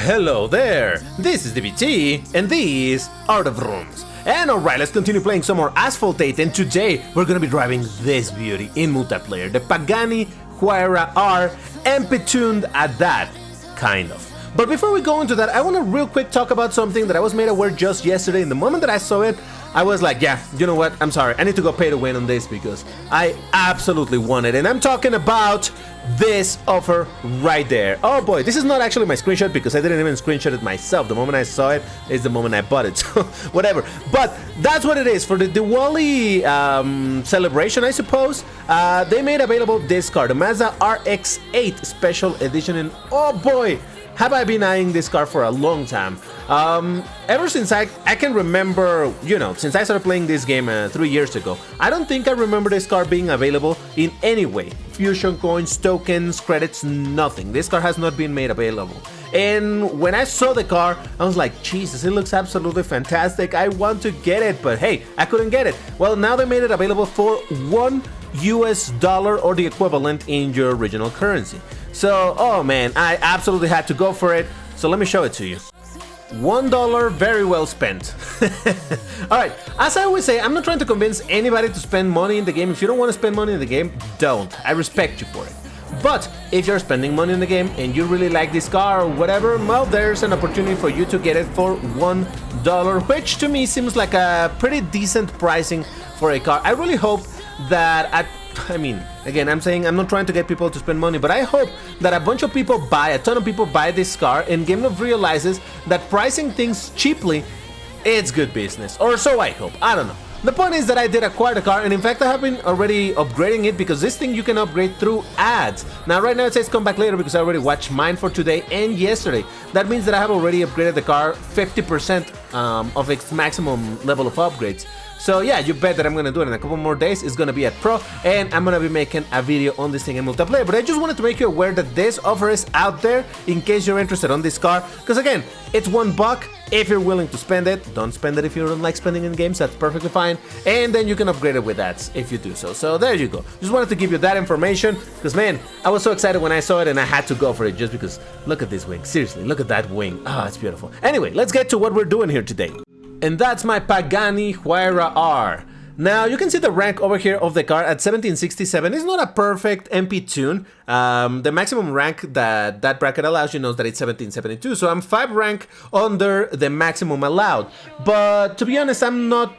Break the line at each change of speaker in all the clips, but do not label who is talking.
Hello there, this is DBT, and these are the rooms. And alright, let's continue playing some more Asphalt 8, and today we're gonna be driving this beauty in multiplayer, the Pagani Huayra R, MP-tuned at that, kind of. But before we go into that, I want to real quick talk about something that I was made aware just yesterday. In the moment that I saw it, I was like, yeah, you know what, I'm sorry, I need to go pay to win on this because I absolutely want it. And I'm talking about this offer right there. Oh boy, this is not actually my screenshot because I didn't even screenshot it myself. The moment I saw it is the moment I bought it, so whatever. But that's what it is. For the Diwali celebration, I suppose, they made available this car, the Mazda RX8 Special Edition, and oh boy, have I been eyeing this car for a long time. Ever since I can remember, you know, since I started playing this game 3 years ago, I don't think I remember this car being available in any way. Fusion coins, tokens, credits, nothing. This car has not been made available. And when I saw the car, I was like, Jesus, it looks absolutely fantastic. I want to get it, but hey, I couldn't get it. Well, now they made it available for $1 or the equivalent in your original currency. So, oh man, I absolutely had to go for it. So let me show it to you. $1 very well spent. Alright, as I always say, I'm not trying to convince anybody to spend money in the game. If you don't want to spend money in the game, don't. I respect you for it. But if you're spending money in the game and you really like this car or whatever, well, there's an opportunity for you to get it for $1, which to me seems like a pretty decent pricing for a car. I really hope that I mean, again, I'm saying I'm not trying to get people to spend money, but I hope that a ton of people buy this car, and GameLove realizes that pricing things cheaply, it's good business. Or so I hope, I don't know. The point is that I did acquire the car, and in fact I have been already upgrading it because this thing you can upgrade through ads. Now right now it says come back later because I already watched mine for today and yesterday. That means that I have already upgraded the car 50% of its maximum level of upgrades. So yeah, you bet that I'm gonna do it in a couple more days. It's gonna be at Pro, and I'm gonna be making a video on this thing in multiplayer. But I just wanted to make you aware that this offer is out there in case you're interested on this car. Because again, it's $1 if you're willing to spend it. Don't spend it if you don't like spending in games, that's perfectly fine. And then you can upgrade it with ads if you do so. So there you go. Just wanted to give you that information because man, I was so excited when I saw it and I had to go for it just because look at this wing. Seriously, look at that wing. Ah, it's beautiful. Anyway, let's get to what we're doing here today. And that's my Pagani Huayra R. Now you can see the rank over here of the car at 1767. It's not a perfect MP tune. The maximum rank that bracket allows you knows that it's 1772. So I'm 5 rank under the maximum allowed. But to be honest, I'm not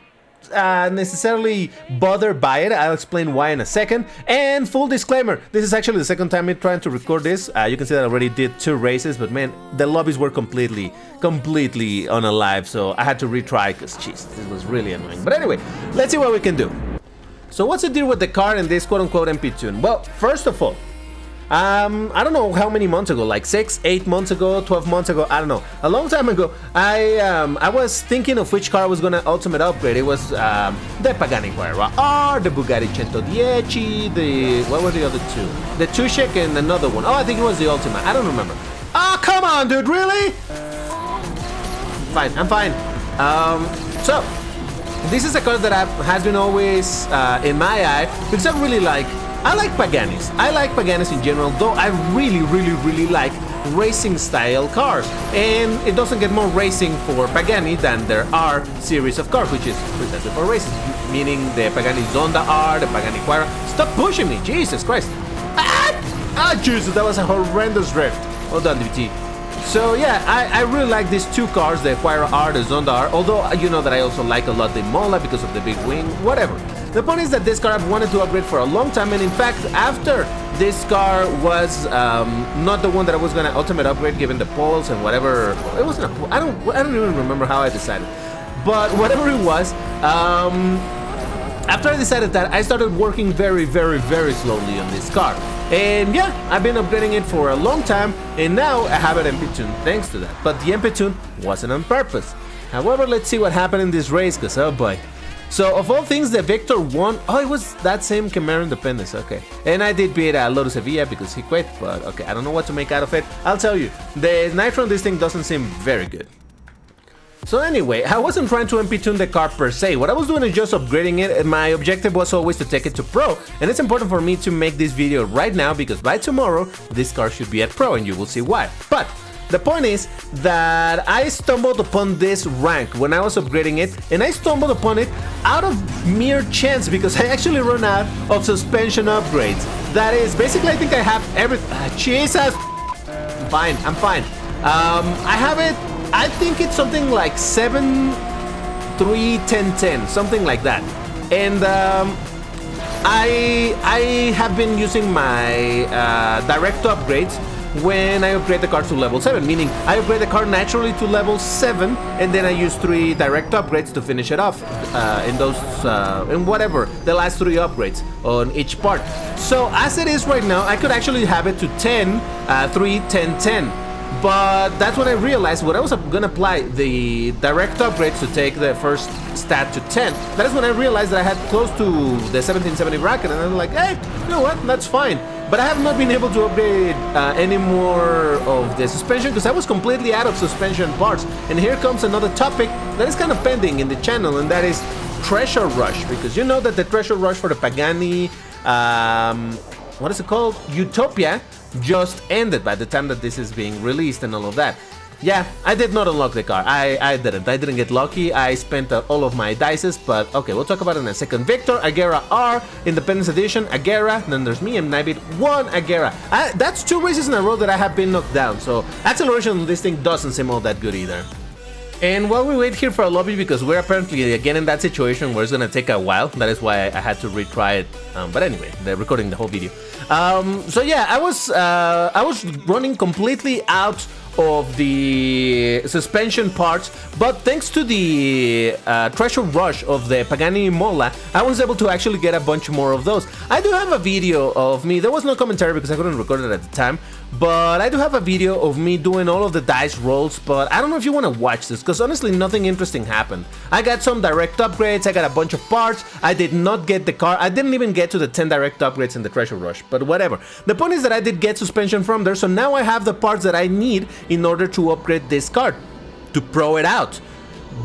necessarily bothered by it. I'll explain why in a second. And full disclaimer, this is actually the second time I'm trying to record this. You can see that I already did 2 races, but man, the lobbies were completely unalive, so I had to retry because jeez, this was really annoying. But anyway, let's see what we can do. So what's the deal with the car and this quote-unquote MP tune? Well, first of all, I don't know how many months ago, like 6, 8 months ago, 12 months ago, I don't know. A long time ago, I was thinking of which car I was gonna ultimate upgrade. It was the Pagani Huayra R, the Bugatti 110, what were the other two? The Tushek and another one. Oh, I think it was the Ultima. I don't remember. Oh, come on, dude, really? Fine, I'm fine. So this is a car that has been always in my eye because I like Paganis. I like Paganis in general, though I really like racing style cars. And it doesn't get more racing for Pagani than their R series of cars, which is presented for racing, meaning the Pagani Zonda R, the Pagani Huayra. Stop pushing me, Jesus Christ. Ah, Jesus, that was a horrendous drift. Well done, DBT. So yeah, I really like these 2 cars, the Huayra R, the Zonda R, although you know that I also like a lot the Mola because of the big wing, whatever. The point is that this car I've wanted to upgrade for a long time, and in fact, after this car was not the one that I was gonna ultimate upgrade given the polls and whatever, it wasn't a, I don't even remember how I decided, but whatever it was, after I decided that, I started working very slowly on this car. And yeah, I've been upgrading it for a long time, and now I have an MP-tune thanks to that. But the MP-tune wasn't on purpose. However, let's see what happened in this race, because oh boy. So of all things, the Victor won. Oh, it was that same Camaro Independence, okay. And I did beat Lotus Sevilla because he quit, but okay, I don't know what to make out of it. I'll tell you, the nitro on this thing doesn't seem very good. So anyway, I wasn't trying to MP-tune the car per se. What I was doing is just upgrading it, and my objective was always to take it to Pro. And it's important for me to make this video right now because by tomorrow, this car should be at Pro, and you will see why. But The point is that I stumbled upon this rank when I was upgrading it, and I stumbled upon it out of mere chance because I actually run out of suspension upgrades. That is, basically I think I have everything. Jesus! I'm fine. I have it, I think it's something like 7, 3, 10, 10, something like that. And I have been using my direct upgrades when I upgrade the car to level 7, meaning I upgrade the car naturally to level 7 and then I use 3 direct upgrades to finish it off in those, in whatever, the last 3 upgrades on each part. So as it is right now, I could actually have it to 10, 3, 10, 10. But that's when I realized when I was gonna apply the direct upgrades to take the first stat to 10. That is when I realized that I had close to the 1770 bracket, and I'm like, hey, you know what, that's fine. But I have not been able to upgrade any more of the suspension because I was completely out of suspension parts. And here comes another topic that is kind of pending in the channel, and that is Treasure Rush. Because you know that the Treasure Rush for the Pagani, what is it called? Utopia just ended by the time that this is being released and all of that. Yeah, I did not unlock the car. I didn't get lucky. I spent all of my dices, but okay, we'll talk about it in a second. Victor, Agera R, Independence Edition, Agera, then there's me and Nibit, 1 Agera. That's 2 races in a row that I have been knocked down, so acceleration on this thing doesn't seem all that good either. And while we wait here for a lobby, because we're apparently again in that situation where it's gonna take a while, that is why I had to retry it. But anyway, they're recording the whole video. So yeah, I was running completely out of the suspension parts, but thanks to the Treasure Rush of the Pagani Mola, I was able to actually get a bunch more of those. I do have a video of me, there was no commentary because I couldn't record it at the time, but I do have a video of me doing all of the dice rolls, but I don't know if you want to watch this, because honestly nothing interesting happened. I got some direct upgrades, I got a bunch of parts, I did not get the car, I didn't even get to the 10 direct upgrades in the Treasure Rush, but whatever. The point is that I did get suspension from there, so now I have the parts that I need in order to upgrade this car, to pro it out.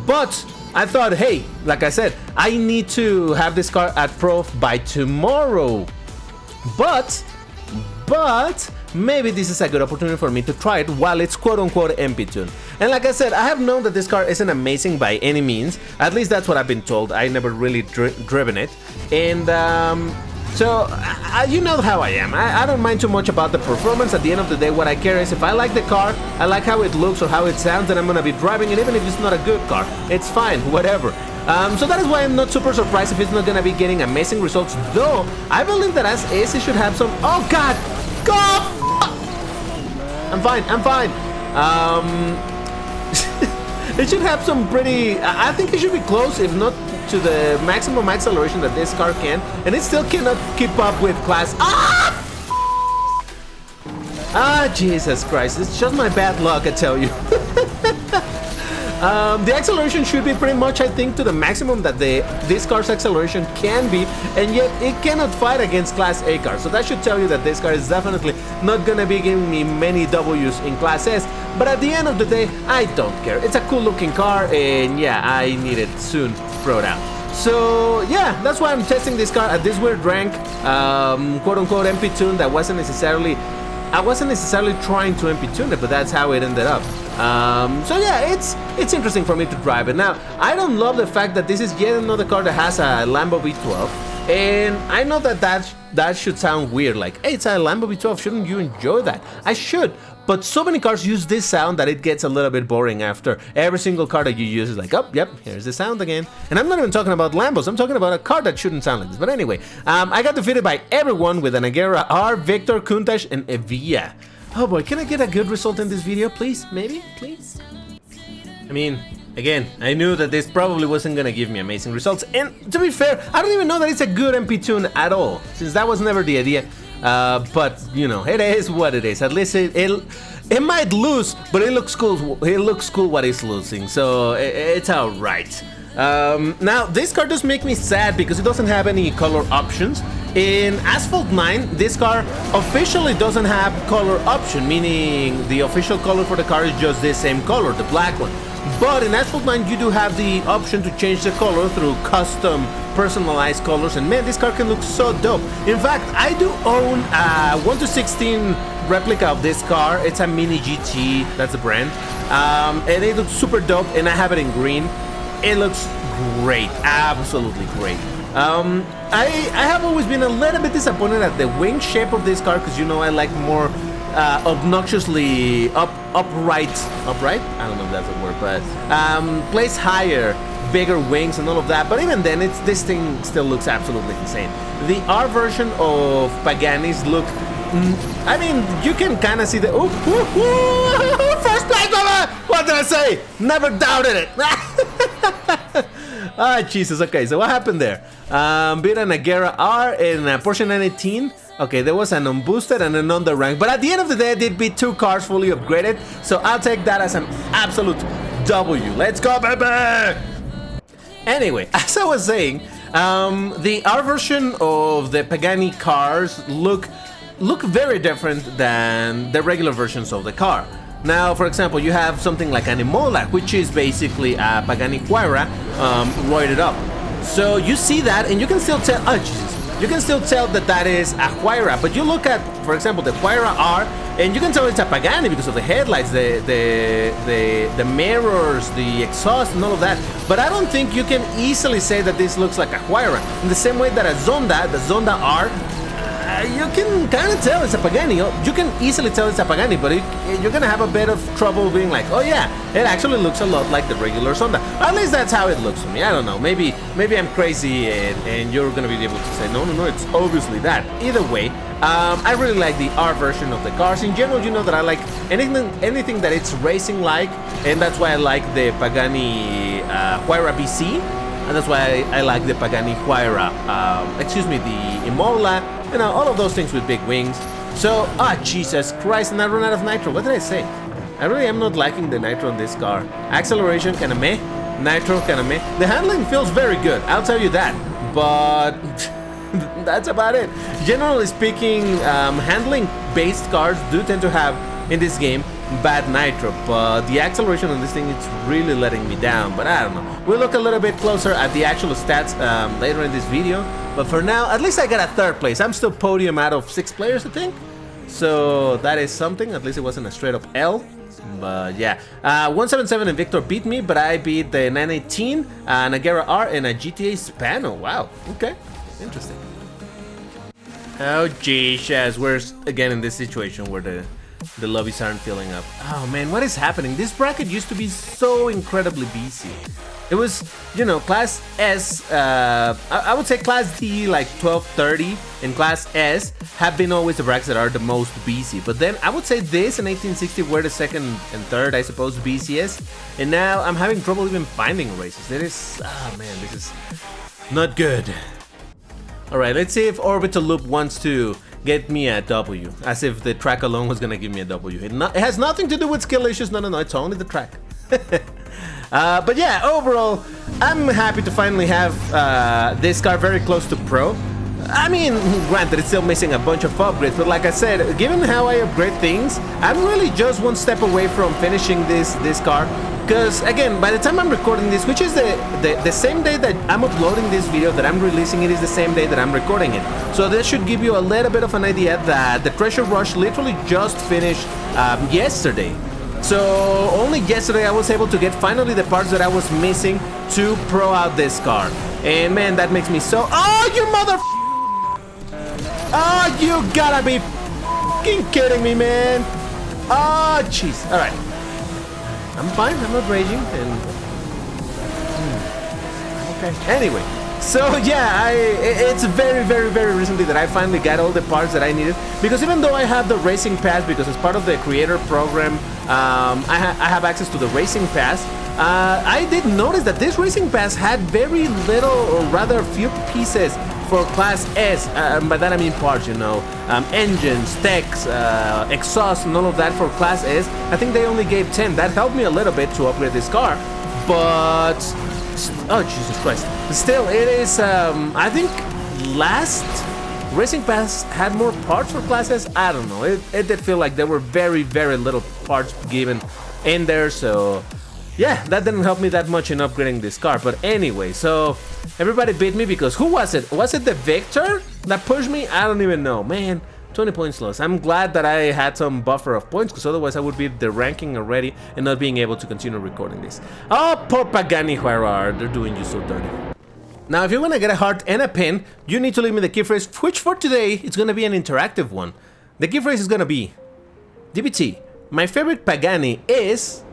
But I thought, hey, like I said, I need to have this car at pro by tomorrow. But maybe this is a good opportunity for me to try it while it's quote-unquote MP-tune. And like I said, I have known that this car isn't amazing by any means. At least that's what I've been told. I never really driven it. And so, you know how I am. I don't mind too much about the performance. At the end of the day, what I care is if I like the car, I like how it looks or how it sounds, then I'm gonna be driving it, even if it's not a good car. It's fine, whatever. So that is why I'm not super surprised if it's not gonna be getting amazing results, though I believe that as is, it should have some... Oh god! God! I'm fine. It should have some pretty... I think it should be close, if not to the maximum acceleration that this car can, and it still cannot keep up with class... Ah, Jesus Christ, it's just my bad luck, I tell you. The acceleration should be pretty much, I think, to the maximum that this car's acceleration can be, and yet it cannot fight against Class A cars. So that should tell you that this car is definitely not gonna be giving me many W's in Class S. But at the end of the day, I don't care. It's a cool looking car, and yeah, I need it soon pro'd out. So yeah, that's why I'm testing this car at this weird rank, quote-unquote MP-tune that wasn't necessarily... I wasn't necessarily trying to MP-tune it, but that's how it ended up. So yeah, it's interesting for me to drive it. Now, I don't love the fact that this is yet another car that has a Lambo V12, and I know that should sound weird, like, hey, it's a Lambo V12, shouldn't you enjoy that? I should, but so many cars use this sound that it gets a little bit boring after. Every single car that you use is like, oh, yep, here's the sound again. And I'm not even talking about Lambos, I'm talking about a car that shouldn't sound like this. But anyway, I got defeated by everyone with an Agera R, Victor, Countach, and Evia. Oh boy, can I get a good result in this video, please? Maybe? Please? I mean, again, I knew that this probably wasn't gonna give me amazing results. And to be fair, I don't even know that it's a good MP-tune at all, since that was never the idea. But, you know, it is what it is. At least it might lose, but it looks cool. It looks cool what it's losing, so it's alright. Now, this car does make me sad because it doesn't have any color options. In Asphalt 9, this car officially doesn't have color option, meaning the official color for the car is just this same color, the black one. But in Asphalt 9, you do have the option to change the color through custom personalized colors, and man, this car can look so dope. In fact, I do own a 1/16 replica of this car. It's a Mini GT, that's the brand. And it looks super dope, and I have it in green. It looks great, absolutely great. I have always been a little bit disappointed at the wing shape of this car, because you know I like more obnoxiously upright. I don't know if that's a word, but placed higher, bigger wings and all of that. But even then, this thing still looks absolutely insane. The R version of Paganis look, I mean, you can kind of see the first place, mama! What did I say? Never doubted it. Ah, Jesus. Okay, so what happened there? Beat an Agera R in a Porsche 918. Okay, there was an unboosted and an underrank, but at the end of the day, I did beat 2 cars fully upgraded, so I'll take that as an absolute W. Let's go, baby! Anyway, as I was saying, the R version of the Pagani cars look very different than the regular versions of the car. Now, for example, you have something like an Imola, which is basically a Pagani Huayra roided up. So you see that, and you can still tell. Oh, Jesus. You can still tell that that is a Huayra, but you look at, for example, the Huayra R, and you can tell it's a Pagani because of the headlights, the mirrors, the exhaust, and all of that. But I don't think you can easily say that this looks like a Huayra. In the same way that a Zonda, the Zonda R, you can kind of tell it's a Pagani. You can easily tell it's a Pagani, but you're gonna have a bit of trouble being like, oh yeah, it actually looks a lot like the regular Zonda. At least that's how it looks to me. I don't know. Maybe I'm crazy, and you're gonna be able to say, no, it's obviously that. Either way, I really like the R version of the cars. In general, you know that I like anything that it's racing like, and that's why I like the Pagani Huayra BC. And that's why I like the Pagani Huayra, the Imola, you know, all of those things with big wings. So, Jesus Christ, and I run out of nitro. What did I say? I really am not liking the nitro on this car. Acceleration, kinda meh. Nitro, kinda meh. The handling feels very good, I'll tell you that. But that's about it. Generally speaking, handling-based cars do tend to have, in this game, bad nitro, but the acceleration on this thing, it's really letting me down. But I don't know. We'll look a little bit closer at the actual stats later in this video. But for now, at least I got a 3rd place. I'm still podium out of 6 players, I think. So that is something. At least it wasn't a straight up L. But yeah, 177 and Victor beat me, but I beat the 918, an Agera R, and a GTA Spano. Wow. Okay. Interesting. Oh, Jesus. We're again in this situation where the lobbies aren't filling up. Oh man, what is happening? This bracket used to be so incredibly busy. It was, you know, Class S, I would say Class D like 12:30, and Class S have been always the brackets that are the most busy. But then I would say this and 1860 were the 2nd and 3rd, I suppose, busiest. And now I'm having trouble even finding races. There is, oh man, this is not good. Alright, let's see if Orbital Loop wants to get me a W. As if the track alone was gonna give me a W. It has nothing to do with skill issues. No, it's only the track. But yeah, overall, I'm happy to finally have this car very close to Pro. I mean, granted, it's still missing a bunch of upgrades, but like I said, given how I upgrade things, I'm really just one step away from finishing this car. Because again, by the time I'm recording this, which is the same day that I'm uploading this video, that I'm releasing it is the same day that I'm recording it. So this should give you a little bit of an idea that the Treasure Rush literally just finished yesterday. So only yesterday I was able to get finally the parts that I was missing to pro out this car. And man, that makes me so... Oh, you mother... Oh, you gotta be f***ing kidding me, man. Oh, jeez. Alright. I'm fine, I'm not raging, and... Okay, anyway. So yeah, it's very recently that I finally got all the parts that I needed. Because even though I have the Racing Pass, because as part of the creator program, I have access to the Racing Pass, I did notice that this Racing Pass had very little, or rather few pieces for Class S. By that I mean parts, you know, engines, techs, exhaust, and all of that for Class S. I think they only gave 10. That helped me a little bit to upgrade this car, but oh Jesus Christ! Still, it is. I think last Racing Pass had more parts for Class S. I don't know. It did feel like there were very little parts given in there, so. Yeah, that didn't help me that much in upgrading this car. But anyway, so everybody beat me because who was it? Was it the Victor that pushed me? I don't even know. Man, 20 points lost. I'm glad that I had some buffer of points, because otherwise I would be the ranking already and not being able to continue recording this. Oh, poor Pagani Huayra R, they're doing you so dirty. Now, if you want to get a heart and a pin, you need to leave me the key phrase, which for today, it's going to be an interactive one. The key phrase is going to be, DBT, my favorite Pagani is...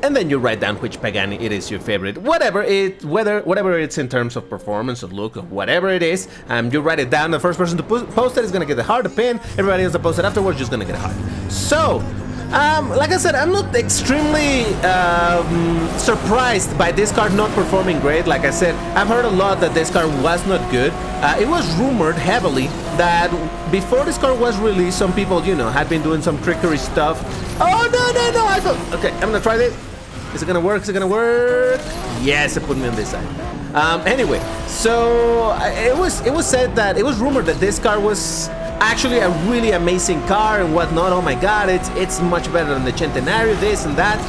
And then you write down which Pagani it is your favorite, whatever it's in terms of performance or look or whatever it is. You write it down. The first person to post it is gonna get the heart, a pin. Everybody else that posts it afterwards just gonna get a heart. So, like I said, I'm not extremely surprised by this card not performing great. Like I said, I've heard a lot that this card was not good. It was rumored heavily that before this card was released, some people, you know, had been doing some trickery stuff. Oh no! I felt okay. I'm gonna try this. Is it gonna work? Is it gonna work? Yes, it put me on this side. Anyway, so it was said that it was rumored that this car was actually a really amazing car and whatnot. Oh my god, it's much better than the Centenario, this and that.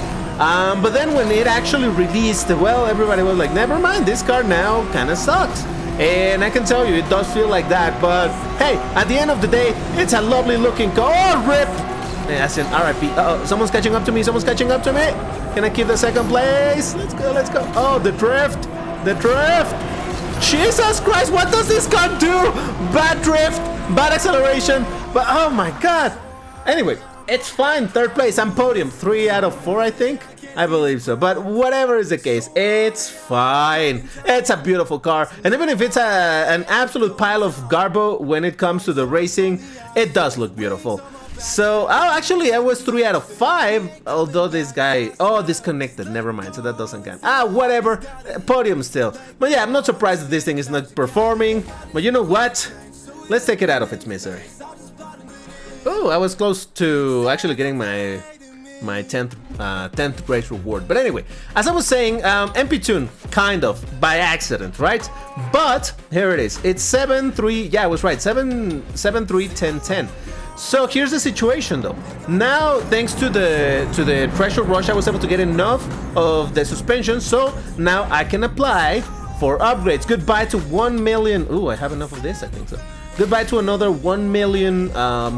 But then when it actually released, well, everybody was like, never mind, this car now kind of sucks. And I can tell you, it does feel like that. But hey, at the end of the day, it's a lovely looking car. Oh, rip! That's an RIP. Uh-oh, someone's catching up to me. Someone's catching up to me. Can I keep the second place? Let's go, let's go. Oh, the drift. The drift. Jesus Christ, what does this car do? Bad drift, bad acceleration. But oh my god. Anyway, it's fine. Third place. I'm podium. 3 out of 4, I think. I believe so. But whatever is the case, it's fine. It's a beautiful car. And even if it's an absolute pile of garbo when it comes to the racing, it does look beautiful. So, oh, actually, I was 3 out of 5, although this guy, oh, disconnected, never mind, so that doesn't count. Ah, whatever, podium still. But yeah, I'm not surprised that this thing is not performing, but you know what? Let's take it out of its misery. Oh, I was close to actually getting my 10th race reward. But anyway, as I was saying, MP Tune, kind of, by accident, right? But, here it is, it's 7-3, yeah, I was right, 7-3-10-10. So here's the situation though. Now, thanks to the treasure rush, I was able to get enough of the suspension, so now I can apply for upgrades. Goodbye to 1 million. Ooh, I have enough of this, I think so. Goodbye to another 1 million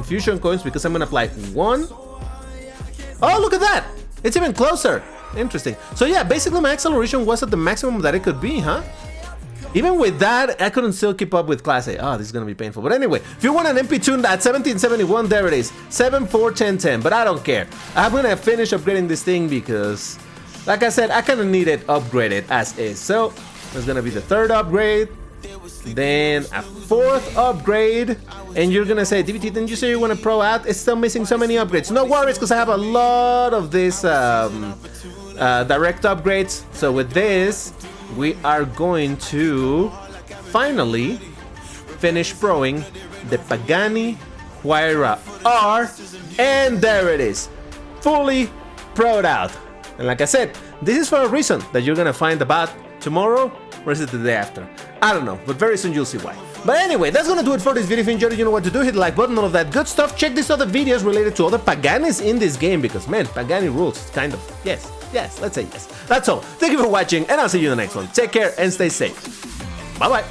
fusion coins, because I'm gonna apply 1. Oh, look at that! It's even closer. Interesting. So yeah, basically my acceleration was at the maximum that it could be, huh? Even with that, I couldn't still keep up with Class A. Oh, this is gonna be painful. But anyway, if you want an MP tune at 1771, there it is. 7-4-10-10. But I don't care. I'm gonna finish upgrading this thing because, like I said, I kinda need it upgraded as is. So, there's gonna be the 3rd upgrade, then a 4th upgrade, and you're gonna say, DBT, didn't you say you want a pro out? It's still missing so many upgrades. No worries, because I have a lot of this direct upgrades. So with this, we are going to finally finish proing the Pagani Huayra R, and there it is, fully pro'd out. And like I said, this is for a reason that you're gonna find about tomorrow, or is it the day after? I don't know, but very soon you'll see why. But anyway, that's gonna do it for this video. If you enjoyed it, you know what to do. Hit the like button, all of that good stuff. Check these other videos related to other Paganis in this game, because man, Pagani rules, kind of. Yes, let's say yes. That's all. Thank you for watching, and I'll see you in the next one. Take care and stay safe. Bye-bye.